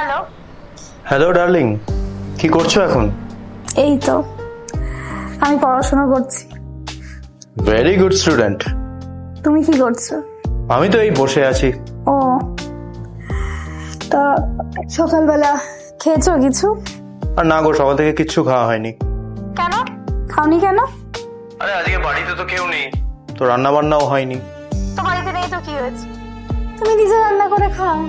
Hello. Hello darling, কি করছো এখন? এই তো আমি পড়াশোনা করছি। Very good student. তুমি কি করছো? আমি তো এই বসে আছি। ও, তা সকালবেলা খেয়েছো কিছু? আর না গো, সকাল থেকে কিচ্ছু খাওয়া হয়নি। কেন খাওনি কেন? আরে আজকে বাড়িতে তো কেউ নেই, তো রান্না বান্নাও হয়নি। তো বাড়িতে নেই তো কি হয়েছে, তুমি নিজে রান্না করে খাও।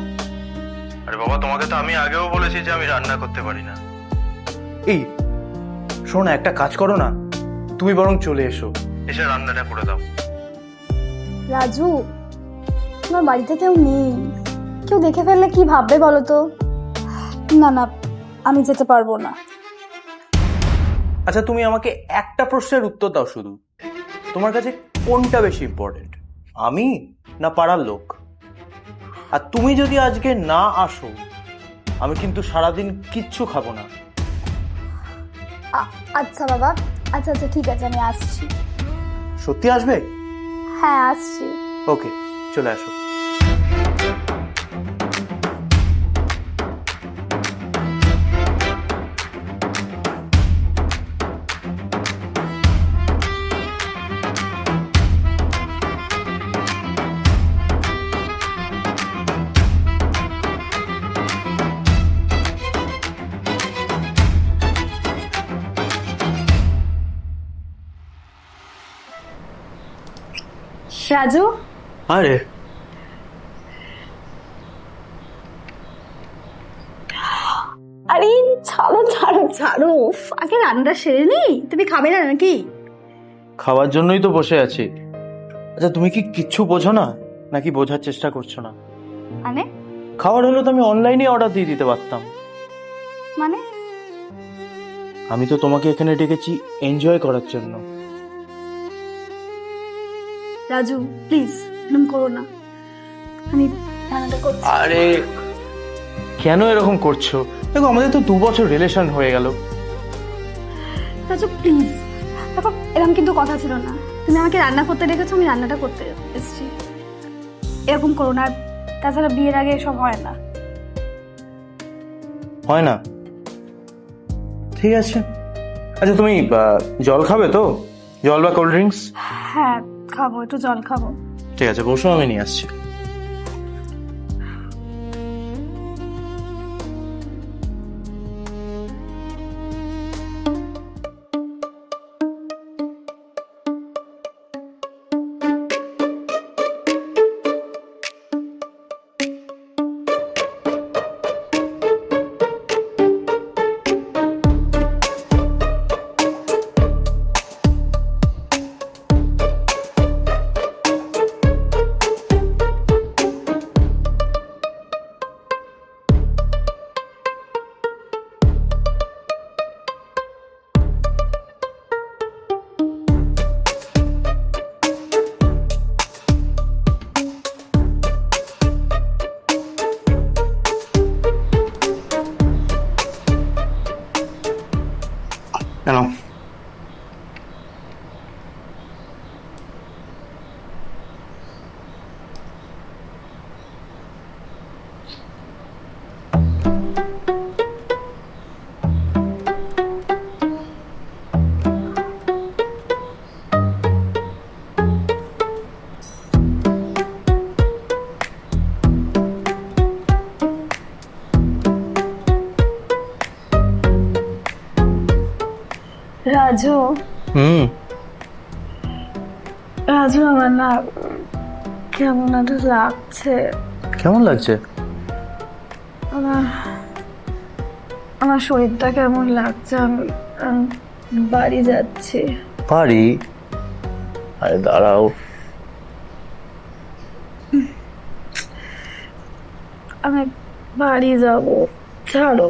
আরে বাবা, তোমাকে তো আমি আগেও বলেছি যে আমি রান্না করতে পারি না। এই শোনো, একটা কাজ করো না, তুমি বরং চলে এসো, এসে রান্নাটা করে দাও। রাজু, তোমার বাড়িতে কেউ নেই, কেউ দেখে ফেললে কি ভাববে বলো তো? না না, আমি যেতে পারবো না। আচ্ছা, তুমি আমাকে একটা প্রশ্নের উত্তর দাও শুধু, তোমার কাছে কোনটা বেশি ইম্পর্টেন্ট, আমি না পাড়ার লোক? আর তুমি যদি আজকে না আসো, আমি কিন্তু সারাদিন কিচ্ছু খাবো না। আচ্ছা বাবা, আচ্ছা আচ্ছা ঠিক আছে, আমি আসছি। সত্যি আসবে? হ্যাঁ আসছি। ওকে, চলে আসো। রাজু, আরে আরে ছাড়ো ছাড়ো ছাড়ো, আগে রান্নাটা সেরে নি। তুমি খাবে না নাকি? খাওয়ার জন্যই তো বসে আছি। আচ্ছা, তুমি কি কিচ্ছু বোঝো না, নাকি বোঝার চেষ্টা করছো না? মানে? খাবার হলো তো আমি অনলাইনে অর্ডার দিয়ে দিতে পারতাম। মানে? আমি তো তোমাকে এখানে ডেকেছি এনজয় করার জন্য। রাজু প্লিজ এরকম করো না, আমি রান্নাটা করছি। আরে কেন এরকম করছো? দেখো, আমাদের তো 2 বছর রিলেশন হয়ে গেল। রাজু প্লিজ, দেখো এরকম কিন্তু কথা ছিল না। তুমি আমাকে রান্না করতে ডেকেছো, আমি রান্নাটা করতে এসেছি। এরকম করো না, আর তাছাড়া বিয়ের আগে এসব হয় না। হয় না? ঠিক আছে। আচ্ছা, তুমি জল খাবে তো? জল বা কোল্ড ড্রিঙ্কস? হ্যাঁ খাবো, একটু জল খাবো। ঠিক আছে, বসো, আমি নিয়ে আসছি। কেন? রাজু, রাজু আমার না কেমন একটা লাগছে। কেমন লাগছে? আমার আমার শরীরটা কেমন লাগছে। আমি বাড়ি যাচ্ছি। পারি? আরে দাঁড়াও। আমি বাড়ি যাব, ছাড়ো।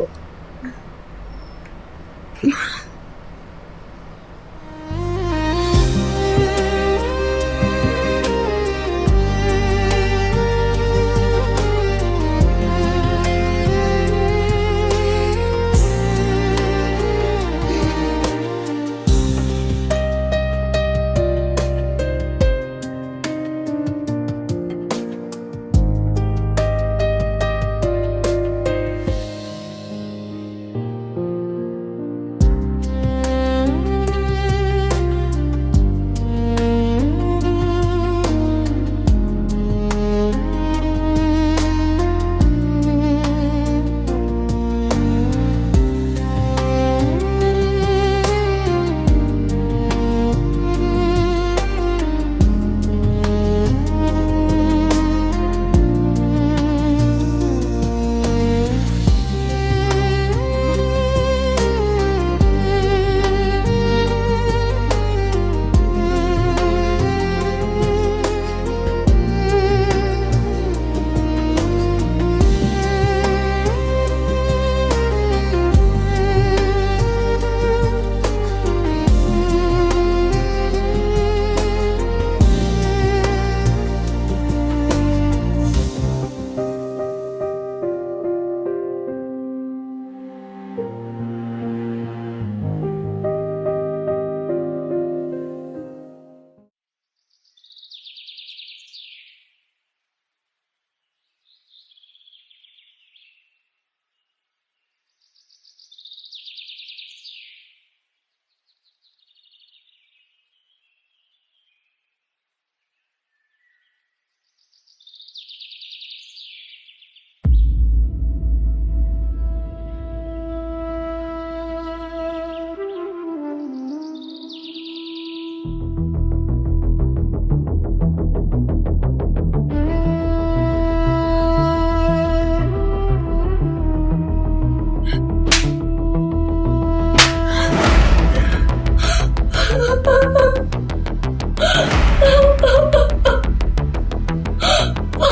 না